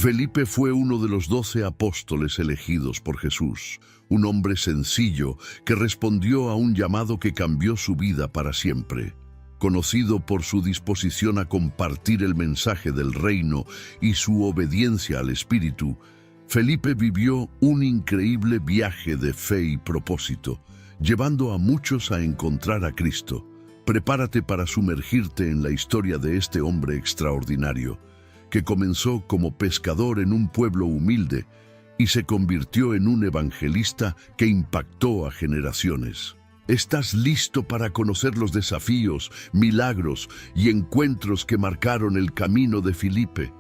Felipe fue uno de los 12 apóstoles elegidos por Jesús, un hombre sencillo que respondió a un llamado que cambió su vida para siempre. Conocido por su disposición a compartir el mensaje del reino y su obediencia al Espíritu, Felipe vivió un increíble viaje de fe y propósito, llevando a muchos a encontrar a Cristo. Prepárate para sumergirte en la historia de este hombre extraordinario, que comenzó como pescador en un pueblo humilde y se convirtió en un evangelista que impactó a generaciones. ¿Estás listo para conocer los desafíos, milagros y encuentros que marcaron el camino de Felipe?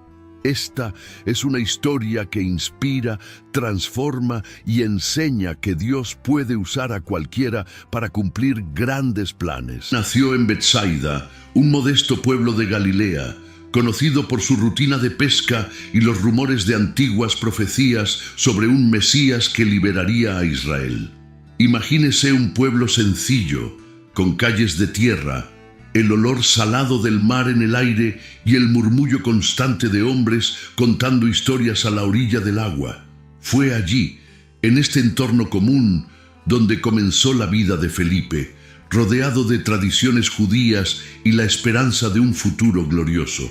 Esta es una historia que inspira, transforma y enseña que Dios puede usar a cualquiera para cumplir grandes planes. Nació en Betsaida, un modesto pueblo de Galilea, conocido por su rutina de pesca y los rumores de antiguas profecías sobre un Mesías que liberaría a Israel. Imagínese un pueblo sencillo, con calles de tierra, el olor salado del mar en el aire y el murmullo constante de hombres contando historias a la orilla del agua. Fue allí, en este entorno común, donde comenzó la vida de Felipe, rodeado de tradiciones judías y la esperanza de un futuro glorioso.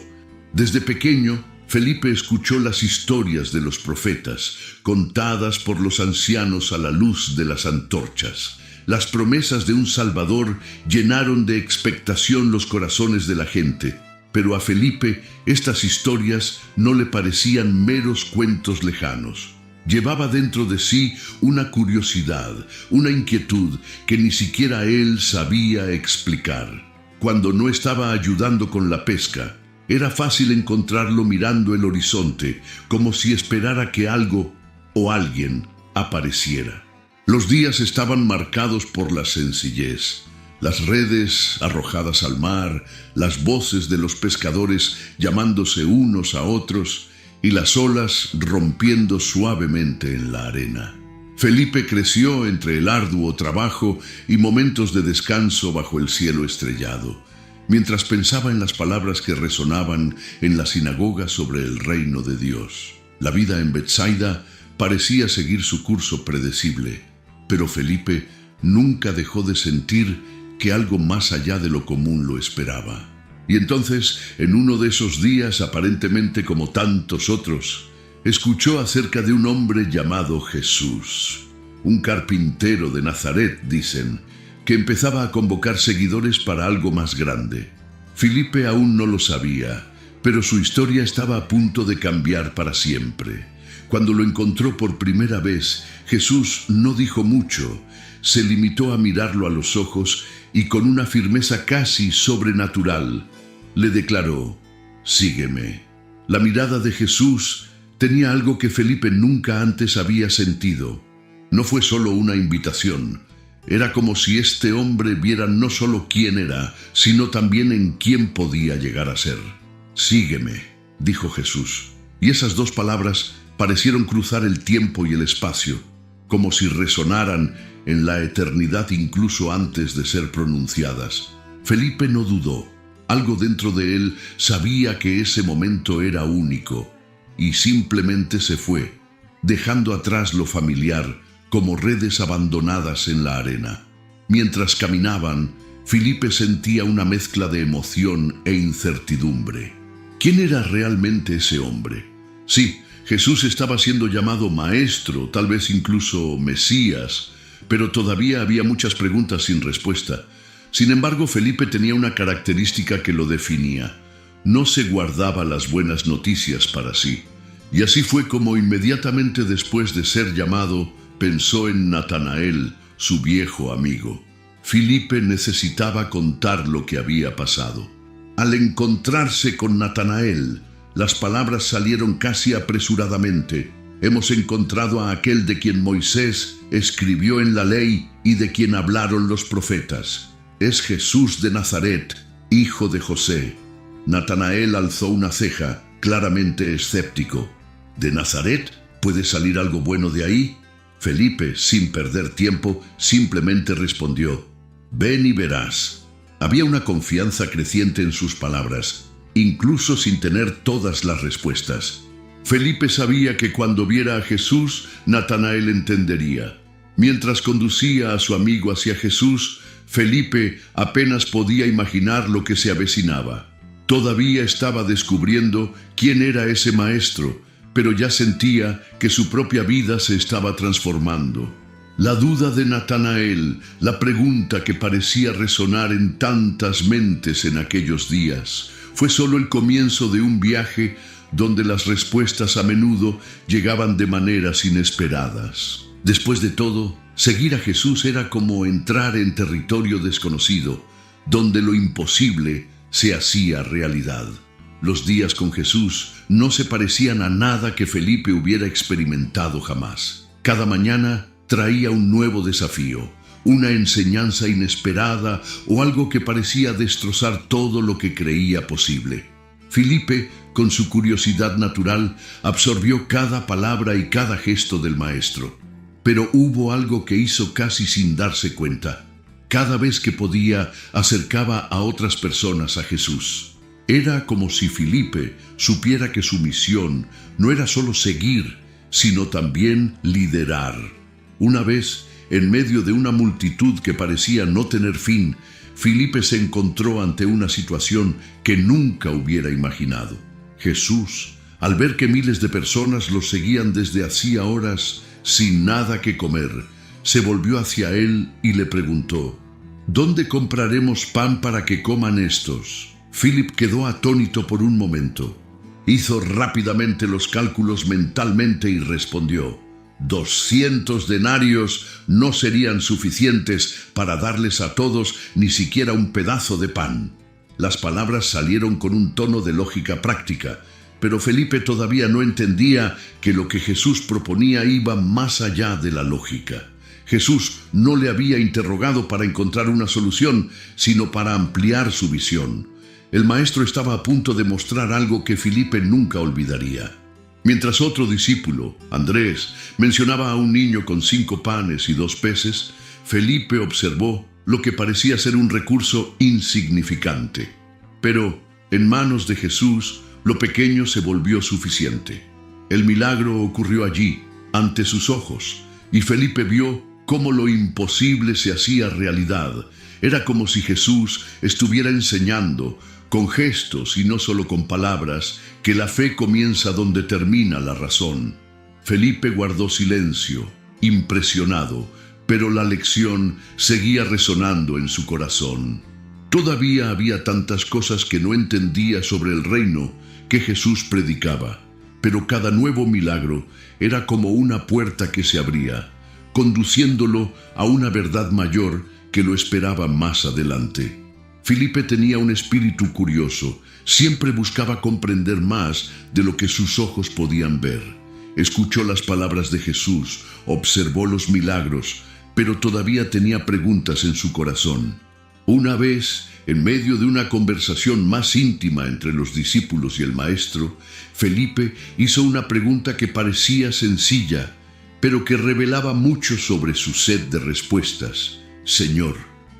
Desde pequeño, Felipe escuchó las historias de los profetas, contadas por los ancianos a la luz de las antorchas. Las promesas de un Salvador llenaron de expectación los corazones de la gente, pero a Felipe estas historias no le parecían meros cuentos lejanos. Llevaba dentro de sí una curiosidad, una inquietud que ni siquiera él sabía explicar. Cuando no estaba ayudando con la pesca, era fácil encontrarlo mirando el horizonte, como si esperara que algo o alguien apareciera. Los días estaban marcados por la sencillez. Las redes arrojadas al mar, las voces de los pescadores llamándose unos a otros y las olas rompiendo suavemente en la arena. Felipe creció entre el arduo trabajo y momentos de descanso bajo el cielo estrellado, mientras pensaba en las palabras que resonaban en la sinagoga sobre el reino de Dios. La vida en Betsaida parecía seguir su curso predecible, pero Felipe nunca dejó de sentir que algo más allá de lo común lo esperaba. Y entonces, en uno de esos días, aparentemente como tantos otros, escuchó acerca de un hombre llamado Jesús, un carpintero de Nazaret, dicen, que empezaba a convocar seguidores para algo más grande. Felipe aún no lo sabía, pero su historia estaba a punto de cambiar para siempre. Cuando lo encontró por primera vez, Jesús no dijo mucho, se limitó a mirarlo a los ojos y con una firmeza casi sobrenatural, le declaró, «Sígueme». La mirada de Jesús tenía algo que Felipe nunca antes había sentido. No fue solo una invitación. Era como si este hombre viera no solo quién era, sino también en quién podía llegar a ser. «Sígueme», dijo Jesús. Y esas dos palabras parecieron cruzar el tiempo y el espacio, como si resonaran en la eternidad incluso antes de ser pronunciadas. Felipe no dudó. Algo dentro de él sabía que ese momento era único, y simplemente se fue, dejando atrás lo familiar, como redes abandonadas en la arena. Mientras caminaban, Felipe sentía una mezcla de emoción e incertidumbre. ¿Quién era realmente ese hombre? Sí, Jesús estaba siendo llamado Maestro, tal vez incluso Mesías, pero todavía había muchas preguntas sin respuesta. Sin embargo, Felipe tenía una característica que lo definía. No se guardaba las buenas noticias para sí. Y así fue como inmediatamente después de ser llamado, pensó en Natanael, su viejo amigo. Felipe necesitaba contar lo que había pasado. Al encontrarse con Natanael, las palabras salieron casi apresuradamente. Hemos encontrado a aquel de quien Moisés escribió en la ley y de quien hablaron los profetas. Es Jesús de Nazaret, hijo de José. Natanael alzó una ceja, claramente escéptico. ¿De Nazaret? ¿Puede salir algo bueno de ahí? Felipe, sin perder tiempo, simplemente respondió, «Ven y verás». Había una confianza creciente en sus palabras, incluso sin tener todas las respuestas. Felipe sabía que cuando viera a Jesús, Natanael entendería. Mientras conducía a su amigo hacia Jesús, Felipe apenas podía imaginar lo que se avecinaba. Todavía estaba descubriendo quién era ese maestro, pero ya sentía que su propia vida se estaba transformando. La duda de Natanael, la pregunta que parecía resonar en tantas mentes en aquellos días, fue solo el comienzo de un viaje donde las respuestas a menudo llegaban de maneras inesperadas. Después de todo, seguir a Jesús era como entrar en territorio desconocido, donde lo imposible se hacía realidad. Los días con Jesús no se parecían a nada que Felipe hubiera experimentado jamás. Cada mañana traía un nuevo desafío, una enseñanza inesperada o algo que parecía destrozar todo lo que creía posible. Felipe, con su curiosidad natural, absorbió cada palabra y cada gesto del maestro. Pero hubo algo que hizo casi sin darse cuenta. Cada vez que podía, acercaba a otras personas a Jesús. Era como si Felipe supiera que su misión no era solo seguir, sino también liderar. Una vez, en medio de una multitud que parecía no tener fin, Felipe se encontró ante una situación que nunca hubiera imaginado. Jesús, al ver que miles de personas lo seguían desde hacía horas sin nada que comer, se volvió hacia él y le preguntó: ¿Dónde compraremos pan para que coman estos? Felipe quedó atónito por un momento. Hizo rápidamente los cálculos mentalmente y respondió: 200 denarios no serían suficientes para darles a todos ni siquiera un pedazo de pan. Las palabras salieron con un tono de lógica práctica, pero Felipe todavía no entendía que lo que Jesús proponía iba más allá de la lógica. Jesús no le había interrogado para encontrar una solución, sino para ampliar su visión. El maestro estaba a punto de mostrar algo que Felipe nunca olvidaría. Mientras otro discípulo, Andrés, mencionaba a un niño con 5 panes y 2 peces, Felipe observó lo que parecía ser un recurso insignificante. Pero, en manos de Jesús, lo pequeño se volvió suficiente. El milagro ocurrió allí, ante sus ojos, y Felipe vio cómo lo imposible se hacía realidad. Era como si Jesús estuviera enseñando, con gestos y no solo con palabras, que la fe comienza donde termina la razón. Felipe guardó silencio, impresionado, pero la lección seguía resonando en su corazón. Todavía había tantas cosas que no entendía sobre el reino que Jesús predicaba, pero cada nuevo milagro era como una puerta que se abría, conduciéndolo a una verdad mayor que lo esperaba más adelante. Felipe tenía un espíritu curioso, siempre buscaba comprender más de lo que sus ojos podían ver. Escuchó las palabras de Jesús, observó los milagros, pero todavía tenía preguntas en su corazón. Una vez, en medio de una conversación más íntima entre los discípulos y el maestro, Felipe hizo una pregunta que parecía sencilla, pero que revelaba mucho sobre su sed de respuestas. Señor,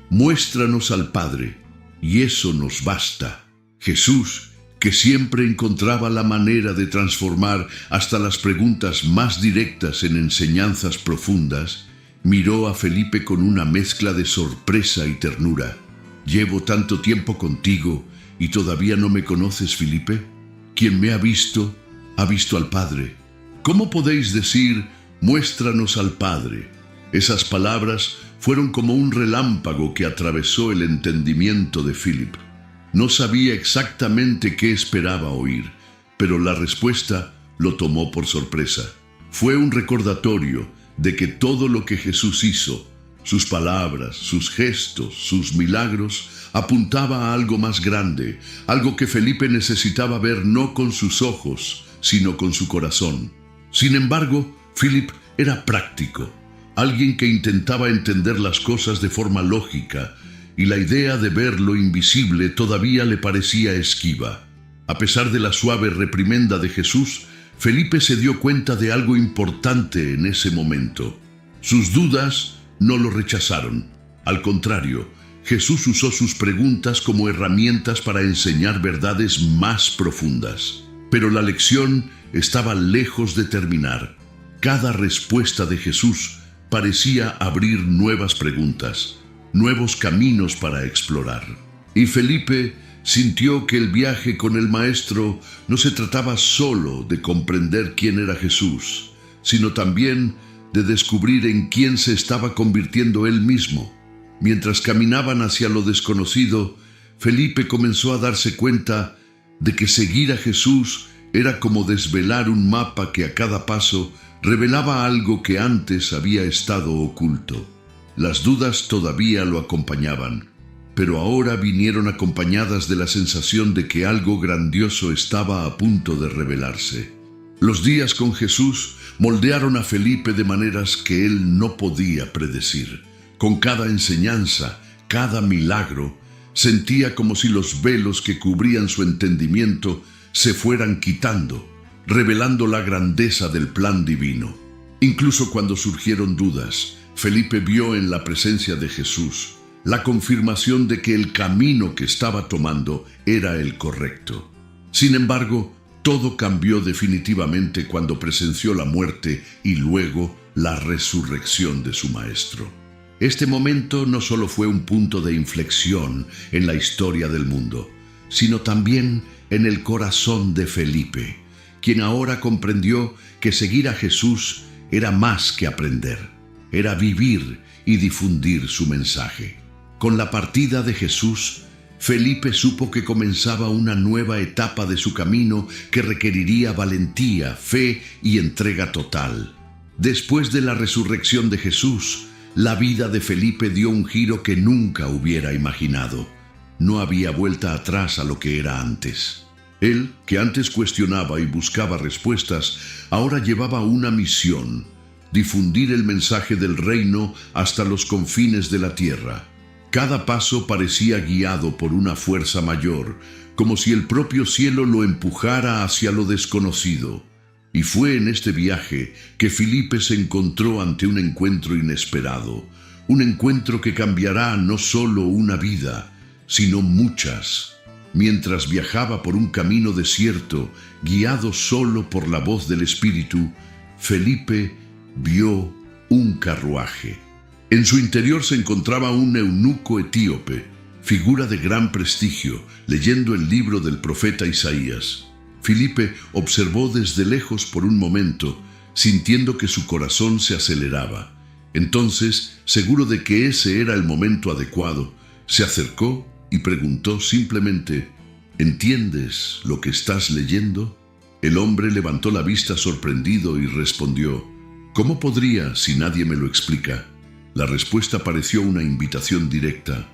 muéstranos al Padre, y eso nos basta. Jesús, que siempre encontraba la manera de transformar hasta las preguntas más directas en enseñanzas profundas, miró a Felipe con una mezcla de sorpresa y ternura. ¿Llevo tanto tiempo contigo y todavía no me conoces, Felipe? Quien me ha visto al Padre. ¿Cómo podéis decir, muéstranos al Padre? Esas palabras fueron como un relámpago que atravesó el entendimiento de Felipe. No sabía exactamente qué esperaba oír, pero la respuesta lo tomó por sorpresa. Fue un recordatorio de que todo lo que Jesús hizo, sus palabras, sus gestos, sus milagros, apuntaba a algo más grande, algo que Felipe necesitaba ver no con sus ojos, sino con su corazón. Sin embargo, Felipe era práctico, alguien que intentaba entender las cosas de forma lógica, y la idea de ver lo invisible todavía le parecía esquiva. A pesar de la suave reprimenda de Jesús, Felipe se dio cuenta de algo importante en ese momento. Sus dudas no lo rechazaron. Al contrario, Jesús usó sus preguntas como herramientas para enseñar verdades más profundas. Pero la lección estaba lejos de terminar. Cada respuesta de Jesús parecía abrir nuevas preguntas, nuevos caminos para explorar. Y Felipe sintió que el viaje con el Maestro no se trataba solo de comprender quién era Jesús, sino también de descubrir en quién se estaba convirtiendo él mismo. Mientras caminaban hacia lo desconocido, Felipe comenzó a darse cuenta de que seguir a Jesús era como desvelar un mapa que a cada paso revelaba algo que antes había estado oculto. Las dudas todavía lo acompañaban, pero ahora vinieron acompañadas de la sensación de que algo grandioso estaba a punto de revelarse. Los días con Jesús moldearon a Felipe de maneras que él no podía predecir. Con cada enseñanza, cada milagro, sentía como si los velos que cubrían su entendimiento se fueran quitando, revelando la grandeza del plan divino. Incluso cuando surgieron dudas, Felipe vio en la presencia de Jesús la confirmación de que el camino que estaba tomando era el correcto. Sin embargo, todo cambió definitivamente cuando presenció la muerte y luego la resurrección de su Maestro. Este momento no solo fue un punto de inflexión en la historia del mundo, sino también en el corazón de Felipe, quien ahora comprendió que seguir a Jesús era más que aprender, era vivir y difundir su mensaje. Con la partida de Jesús, Felipe supo que comenzaba una nueva etapa de su camino que requeriría valentía, fe y entrega total. Después de la resurrección de Jesús, la vida de Felipe dio un giro que nunca hubiera imaginado. No había vuelta atrás a lo que era antes. Él, que antes cuestionaba y buscaba respuestas, ahora llevaba una misión: difundir el mensaje del reino hasta los confines de la tierra. Cada paso parecía guiado por una fuerza mayor, como si el propio cielo lo empujara hacia lo desconocido. Y fue en este viaje que Felipe se encontró ante un encuentro inesperado, un encuentro que cambiará no solo una vida, sino muchas. Mientras viajaba por un camino desierto, guiado solo por la voz del Espíritu, Felipe vio un carruaje. En su interior se encontraba un eunuco etíope, figura de gran prestigio, leyendo el libro del profeta Isaías. Felipe observó desde lejos por un momento, sintiendo que su corazón se aceleraba. Entonces, seguro de que ese era el momento adecuado, se acercó y preguntó simplemente: ¿entiendes lo que estás leyendo? El hombre levantó la vista sorprendido y respondió: ¿cómo podría si nadie me lo explica? La respuesta pareció una invitación directa.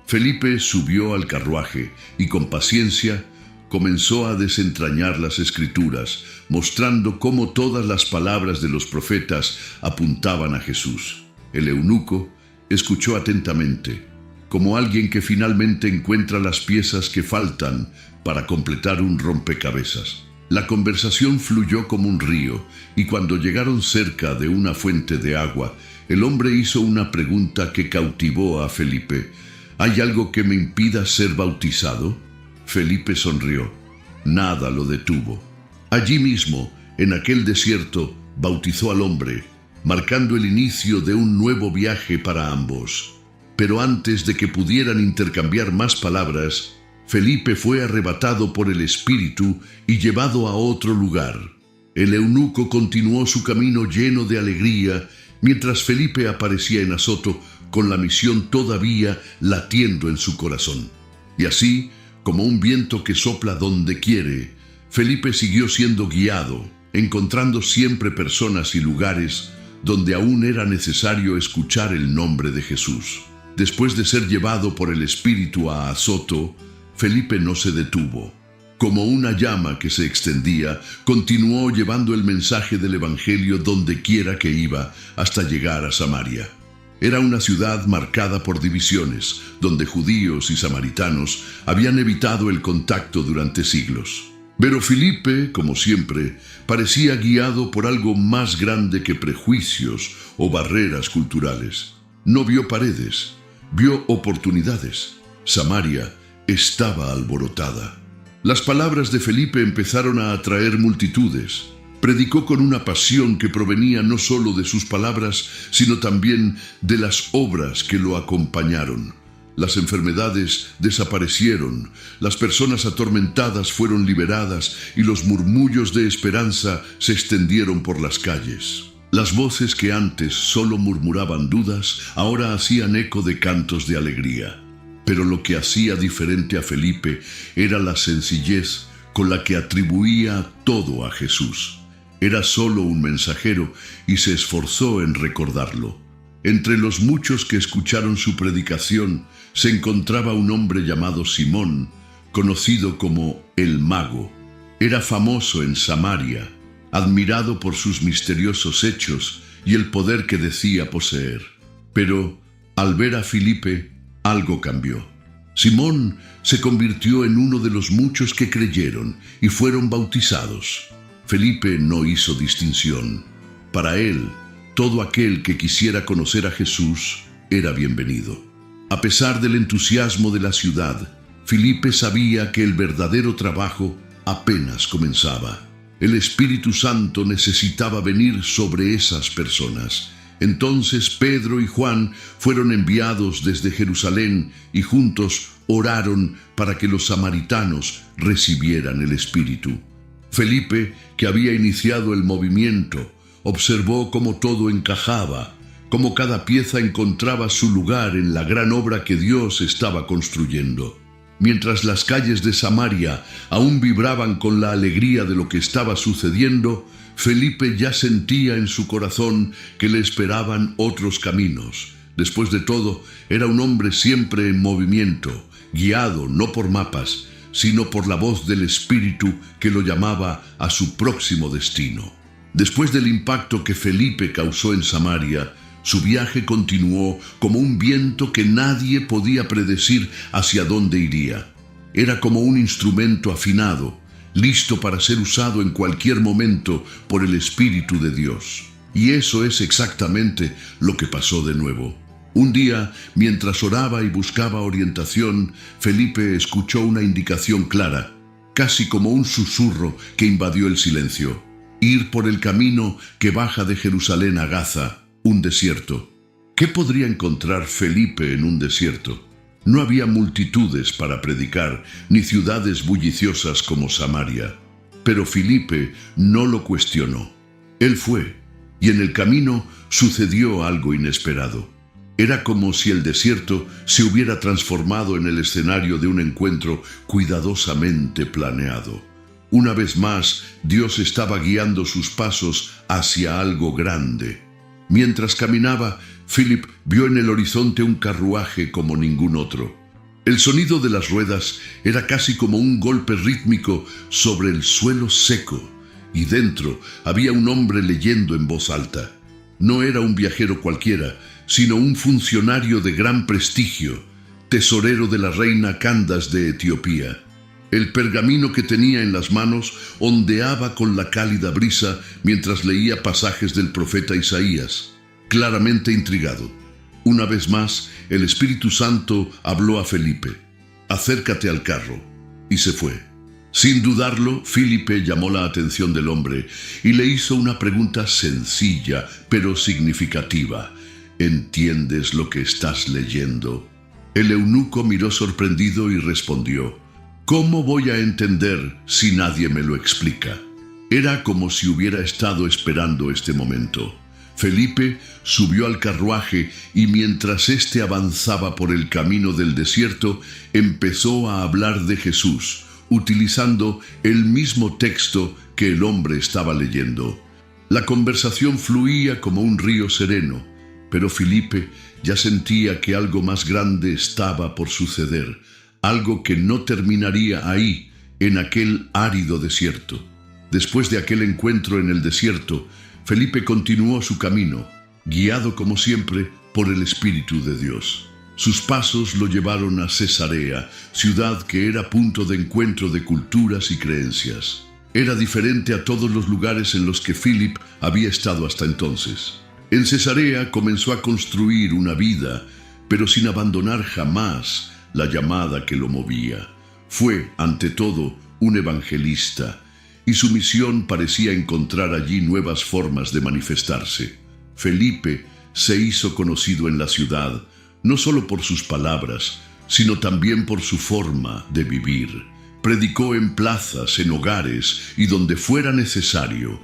Felipe subió al carruaje y con paciencia comenzó a desentrañar las Escrituras, mostrando cómo todas las palabras de los profetas apuntaban a Jesús. El eunuco escuchó atentamente, como alguien que finalmente encuentra las piezas que faltan para completar un rompecabezas. La conversación fluyó como un río, y cuando llegaron cerca de una fuente de agua, el hombre hizo una pregunta que cautivó a Felipe: ¿hay algo que me impida ser bautizado? Felipe sonrió. Nada lo detuvo. Allí mismo, en aquel desierto, bautizó al hombre, marcando el inicio de un nuevo viaje para ambos. Pero antes de que pudieran intercambiar más palabras, Felipe fue arrebatado por el Espíritu y llevado a otro lugar. El eunuco continuó su camino lleno de alegría, mientras Felipe aparecía en Azoto con la misión todavía latiendo en su corazón. Y así, como un viento que sopla donde quiere, Felipe siguió siendo guiado, encontrando siempre personas y lugares donde aún era necesario escuchar el nombre de Jesús. Después de ser llevado por el Espíritu a Azoto, Felipe no se detuvo. Como una llama que se extendía, continuó llevando el mensaje del Evangelio donde quiera que iba, hasta llegar a Samaria. Era una ciudad marcada por divisiones, donde judíos y samaritanos habían evitado el contacto durante siglos. Pero Felipe, como siempre, parecía guiado por algo más grande que prejuicios o barreras culturales. No vio paredes, vio oportunidades. Samaria estaba alborotada. Las palabras de Felipe empezaron a atraer multitudes. Predicó con una pasión que provenía no solo de sus palabras, sino también de las obras que lo acompañaron. Las enfermedades desaparecieron, las personas atormentadas fueron liberadas y los murmullos de esperanza se extendieron por las calles. Las voces que antes solo murmuraban dudas, ahora hacían eco de cantos de alegría. Pero lo que hacía diferente a Felipe era la sencillez con la que atribuía todo a Jesús. Era solo un mensajero y se esforzó en recordarlo. Entre los muchos que escucharon su predicación se encontraba un hombre llamado Simón, conocido como el Mago. Era famoso en Samaria, admirado por sus misteriosos hechos y el poder que decía poseer. Pero, al ver a Felipe, algo cambió. Simón se convirtió en uno de los muchos que creyeron y fueron bautizados. Felipe no hizo distinción. Para él, todo aquel que quisiera conocer a Jesús era bienvenido. A pesar del entusiasmo de la ciudad, Felipe sabía que el verdadero trabajo apenas comenzaba. El Espíritu Santo necesitaba venir sobre esas personas. Entonces Pedro y Juan fueron enviados desde Jerusalén y juntos oraron para que los samaritanos recibieran el Espíritu. Felipe, que había iniciado el movimiento, observó cómo todo encajaba, cómo cada pieza encontraba su lugar en la gran obra que Dios estaba construyendo. Mientras las calles de Samaria aún vibraban con la alegría de lo que estaba sucediendo, Felipe ya sentía en su corazón que le esperaban otros caminos. Después de todo, era un hombre siempre en movimiento, guiado no por mapas, sino por la voz del Espíritu que lo llamaba a su próximo destino. Después del impacto que Felipe causó en Samaria, su viaje continuó como un viento que nadie podía predecir hacia dónde iría. Era como un instrumento afinado, listo para ser usado en cualquier momento por el Espíritu de Dios. Y eso es exactamente lo que pasó de nuevo. Un día, mientras oraba y buscaba orientación, Felipe escuchó una indicación clara, casi como un susurro que invadió el silencio. Ir por el camino que baja de Jerusalén a Gaza, un desierto. ¿Qué podría encontrar Felipe en un desierto? No había multitudes para predicar, ni ciudades bulliciosas como Samaria. Pero Felipe no lo cuestionó. Él fue, y en el camino sucedió algo inesperado. Era como si el desierto se hubiera transformado en el escenario de un encuentro cuidadosamente planeado. Una vez más, Dios estaba guiando sus pasos hacia algo grande. Mientras caminaba, Philip vio en el horizonte un carruaje como ningún otro. El sonido de las ruedas era casi como un golpe rítmico sobre el suelo seco, y dentro había un hombre leyendo en voz alta. No era un viajero cualquiera, sino un funcionario de gran prestigio, tesorero de la reina Candace de Etiopía. El pergamino que tenía en las manos ondeaba con la cálida brisa mientras leía pasajes del profeta Isaías, claramente intrigado. Una vez más, el Espíritu Santo habló a Felipe: «Acércate al carro», y se fue. Sin dudarlo, Felipe llamó la atención del hombre y le hizo una pregunta sencilla, pero significativa. «¿Entiendes lo que estás leyendo?». El eunuco miró sorprendido y respondió: «¿Cómo voy a entender si nadie me lo explica?». Era como si hubiera estado esperando este momento. Felipe subió al carruaje y mientras éste avanzaba por el camino del desierto, empezó a hablar de Jesús, utilizando el mismo texto que el hombre estaba leyendo. La conversación fluía como un río sereno, pero Felipe ya sentía que algo más grande estaba por suceder, algo que no terminaría ahí, en aquel árido desierto. Después de aquel encuentro en el desierto, Felipe continuó su camino, guiado como siempre por el Espíritu de Dios. Sus pasos lo llevaron a Cesarea, ciudad que era punto de encuentro de culturas y creencias. Era diferente a todos los lugares en los que Philip había estado hasta entonces. En Cesarea comenzó a construir una vida, pero sin abandonar jamás la llamada que lo movía. Fue, ante todo, un evangelista, y su misión parecía encontrar allí nuevas formas de manifestarse. Felipe se hizo conocido en la ciudad, no solo por sus palabras, sino también por su forma de vivir. Predicó en plazas, en hogares y donde fuera necesario.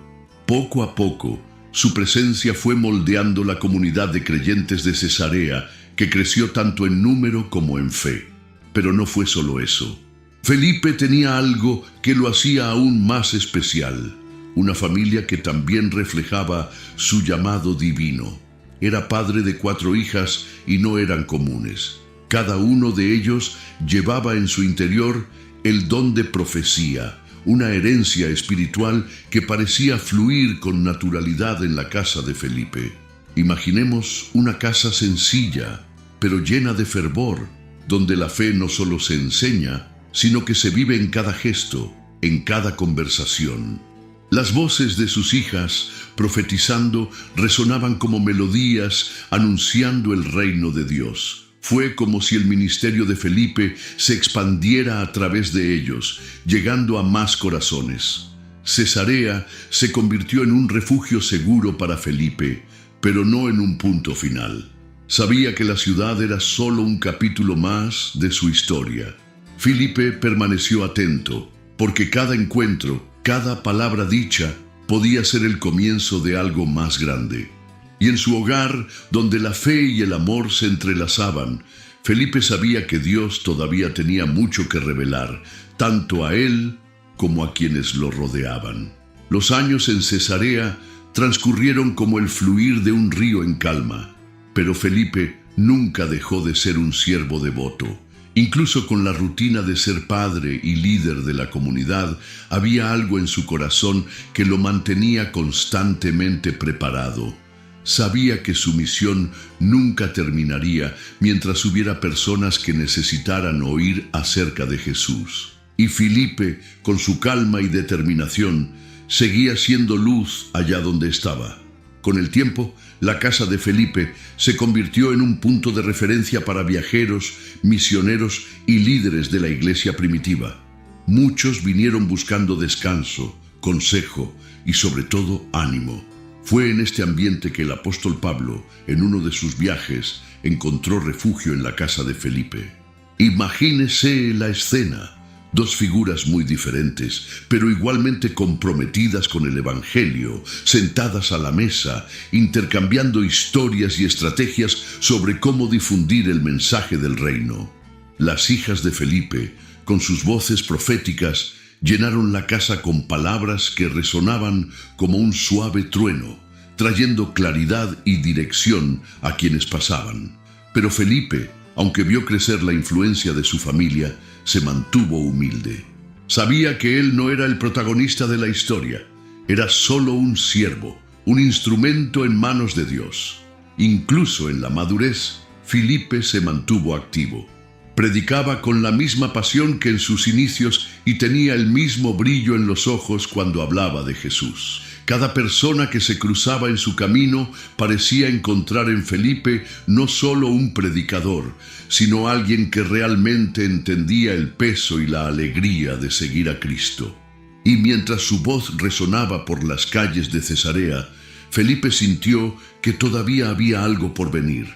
Poco a poco, su presencia fue moldeando la comunidad de creyentes de Cesarea, que creció tanto en número como en fe. Pero no fue solo eso. Felipe tenía algo que lo hacía aún más especial, una familia que también reflejaba su llamado divino. Era padre de 4 hijas y no eran comunes. Cada uno de ellos llevaba en su interior el don de profecía, una herencia espiritual que parecía fluir con naturalidad en la casa de Felipe. Imaginemos una casa sencilla, pero llena de fervor, donde la fe no solo se enseña, sino que se vive en cada gesto, en cada conversación. Las voces de sus hijas, profetizando, resonaban como melodías anunciando el reino de Dios. Fue como si el ministerio de Felipe se expandiera a través de ellos, llegando a más corazones. Cesarea se convirtió en un refugio seguro para Felipe, pero no en un punto final. Sabía que la ciudad era solo un capítulo más de su historia. Felipe permaneció atento, porque cada encuentro, cada palabra dicha, podía ser el comienzo de algo más grande. Y en su hogar, donde la fe y el amor se entrelazaban, Felipe sabía que Dios todavía tenía mucho que revelar, tanto a él como a quienes lo rodeaban. Los años en Cesarea transcurrieron como el fluir de un río en calma, pero Felipe nunca dejó de ser un siervo devoto. Incluso con la rutina de ser padre y líder de la comunidad, había algo en su corazón que lo mantenía constantemente preparado. Sabía que su misión nunca terminaría mientras hubiera personas que necesitaran oír acerca de Jesús. Y Felipe, con su calma y determinación, seguía siendo luz allá donde estaba. Con el tiempo, la casa de Felipe se convirtió en un punto de referencia para viajeros, misioneros y líderes de la iglesia primitiva. Muchos vinieron buscando descanso, consejo y sobre todo ánimo. Fue en este ambiente que el apóstol Pablo, en uno de sus viajes, encontró refugio en la casa de Felipe. Imagínese la escena. 2 figuras muy diferentes, pero igualmente comprometidas con el Evangelio, sentadas a la mesa, intercambiando historias y estrategias sobre cómo difundir el mensaje del reino. Las hijas de Felipe, con sus voces proféticas, llenaron la casa con palabras que resonaban como un suave trueno, trayendo claridad y dirección a quienes pasaban. Pero Felipe, aunque vio crecer la influencia de su familia, se mantuvo humilde. Sabía que él no era el protagonista de la historia, era solo un siervo, un instrumento en manos de Dios. Incluso en la madurez, Felipe se mantuvo activo. Predicaba con la misma pasión que en sus inicios y tenía el mismo brillo en los ojos cuando hablaba de Jesús. Cada persona que se cruzaba en su camino parecía encontrar en Felipe no solo un predicador, sino alguien que realmente entendía el peso y la alegría de seguir a Cristo. Y mientras su voz resonaba por las calles de Cesarea, Felipe sintió que todavía había algo por venir.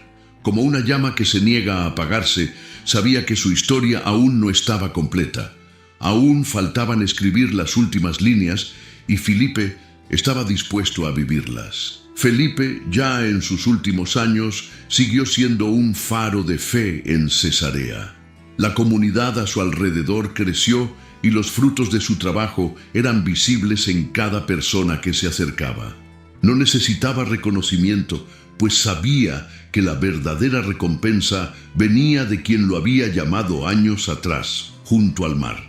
Como una llama que se niega a apagarse, sabía que su historia aún no estaba completa. Aún faltaban escribir las últimas líneas y Felipe estaba dispuesto a vivirlas. Felipe, ya en sus últimos años, siguió siendo un faro de fe en Cesarea. La comunidad a su alrededor creció y los frutos de su trabajo eran visibles en cada persona que se acercaba. No necesitaba reconocimiento, pues sabía que la verdadera recompensa venía de quien lo había llamado años atrás, junto al mar.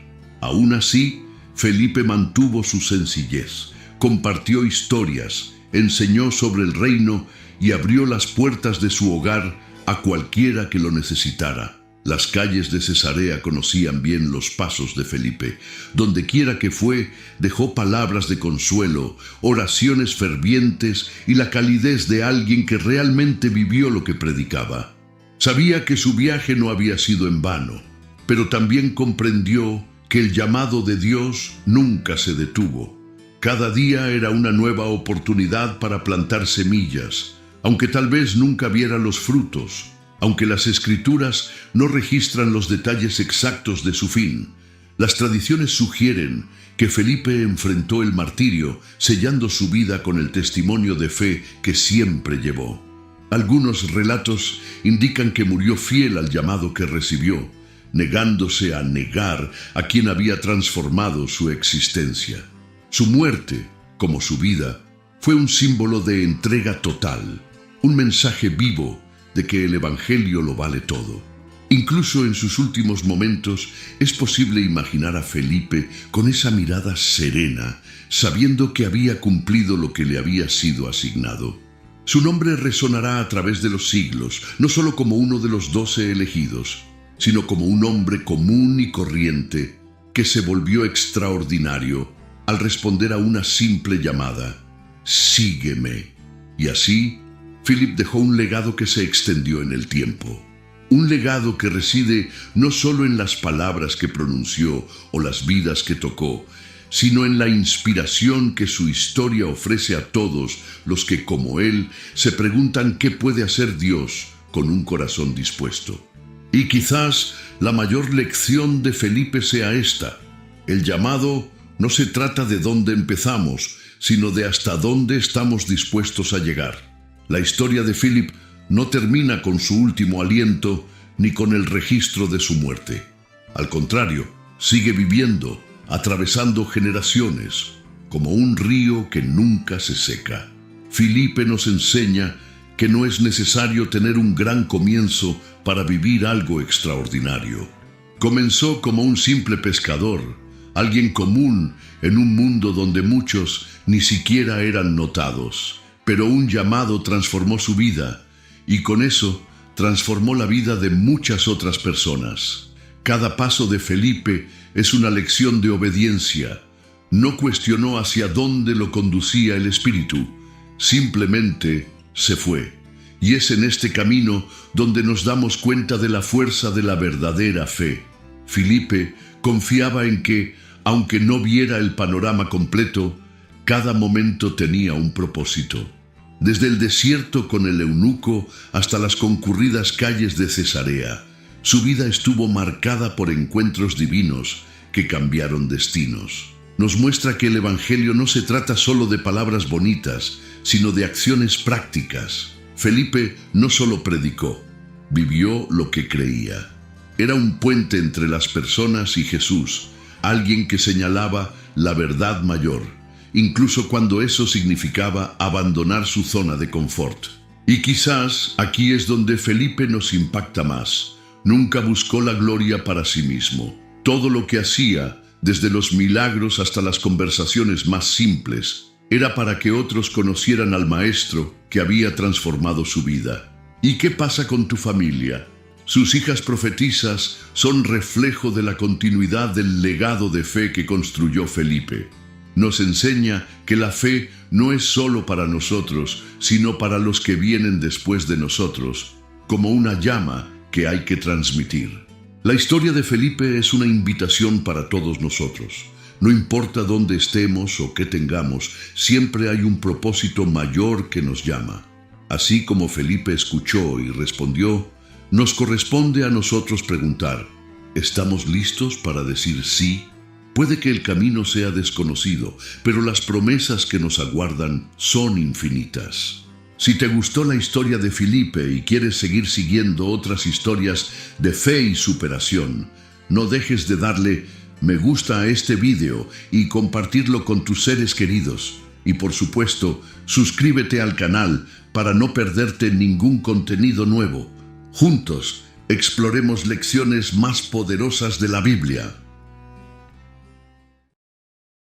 Aún así, Felipe mantuvo su sencillez, compartió historias, enseñó sobre el reino y abrió las puertas de su hogar a cualquiera que lo necesitara. Las calles de Cesarea conocían bien los pasos de Felipe. Donde quiera que fue, dejó palabras de consuelo, oraciones fervientes y la calidez de alguien que realmente vivió lo que predicaba. Sabía que su viaje no había sido en vano, pero también comprendió que el llamado de Dios nunca se detuvo. Cada día era una nueva oportunidad para plantar semillas, aunque tal vez nunca viera los frutos, aunque las Escrituras no registran los detalles exactos de su fin. Las tradiciones sugieren que Felipe enfrentó el martirio, sellando su vida con el testimonio de fe que siempre llevó. Algunos relatos indican que murió fiel al llamado que recibió, negándose a negar a quien había transformado su existencia. Su muerte, como su vida, fue un símbolo de entrega total, un mensaje vivo de que el Evangelio lo vale todo. Incluso en sus últimos momentos es posible imaginar a Felipe con esa mirada serena, sabiendo que había cumplido lo que le había sido asignado. Su nombre resonará a través de los siglos, no solo como uno de los 12 elegidos, sino como un hombre común y corriente que se volvió extraordinario al responder a una simple llamada: «Sígueme». Y así, Philip dejó un legado que se extendió en el tiempo. Un legado que reside no solo en las palabras que pronunció o las vidas que tocó, sino en la inspiración que su historia ofrece a todos los que, como él, se preguntan qué puede hacer Dios con un corazón dispuesto. Y quizás la mayor lección de Felipe sea esta: el llamado no se trata de dónde empezamos, sino de hasta dónde estamos dispuestos a llegar. La historia de Philip no termina con su último aliento ni con el registro de su muerte. Al contrario, sigue viviendo, atravesando generaciones, como un río que nunca se seca. Felipe nos enseña que no es necesario tener un gran comienzo para vivir algo extraordinario. Comenzó como un simple pescador, alguien común en un mundo donde muchos ni siquiera eran notados, pero un llamado transformó su vida, y con eso transformó la vida de muchas otras personas. Cada paso de Felipe es una lección de obediencia. No cuestionó hacia dónde lo conducía el Espíritu, simplemente se fue. Y es en este camino donde nos damos cuenta de la fuerza de la verdadera fe. Felipe confiaba en que, aunque no viera el panorama completo, cada momento tenía un propósito. Desde el desierto con el eunuco hasta las concurridas calles de Cesarea, su vida estuvo marcada por encuentros divinos que cambiaron destinos. Nos muestra que el Evangelio no se trata solo de palabras bonitas, sino de acciones prácticas. Felipe no solo predicó, vivió lo que creía. Era un puente entre las personas y Jesús, alguien que señalaba la verdad mayor, incluso cuando eso significaba abandonar su zona de confort. Y quizás aquí es donde Felipe nos impacta más. Nunca buscó la gloria para sí mismo. Todo lo que hacía, desde los milagros hasta las conversaciones más simples, era para que otros conocieran al Maestro que había transformado su vida. ¿Y qué pasa con tu familia? Sus hijas profetisas son reflejo de la continuidad del legado de fe que construyó Felipe. Nos enseña que la fe no es solo para nosotros, sino para los que vienen después de nosotros, como una llama que hay que transmitir. La historia de Felipe es una invitación para todos nosotros. No importa dónde estemos o qué tengamos, siempre hay un propósito mayor que nos llama. Así como Felipe escuchó y respondió, nos corresponde a nosotros preguntar: ¿estamos listos para decir sí? Puede que el camino sea desconocido, pero las promesas que nos aguardan son infinitas. Si te gustó la historia de Felipe y quieres seguir siguiendo otras historias de fe y superación, no dejes de darle me gusta a este video y compartirlo con tus seres queridos. Y por supuesto, suscríbete al canal para no perderte ningún contenido nuevo. Juntos, exploremos lecciones más poderosas de la Biblia.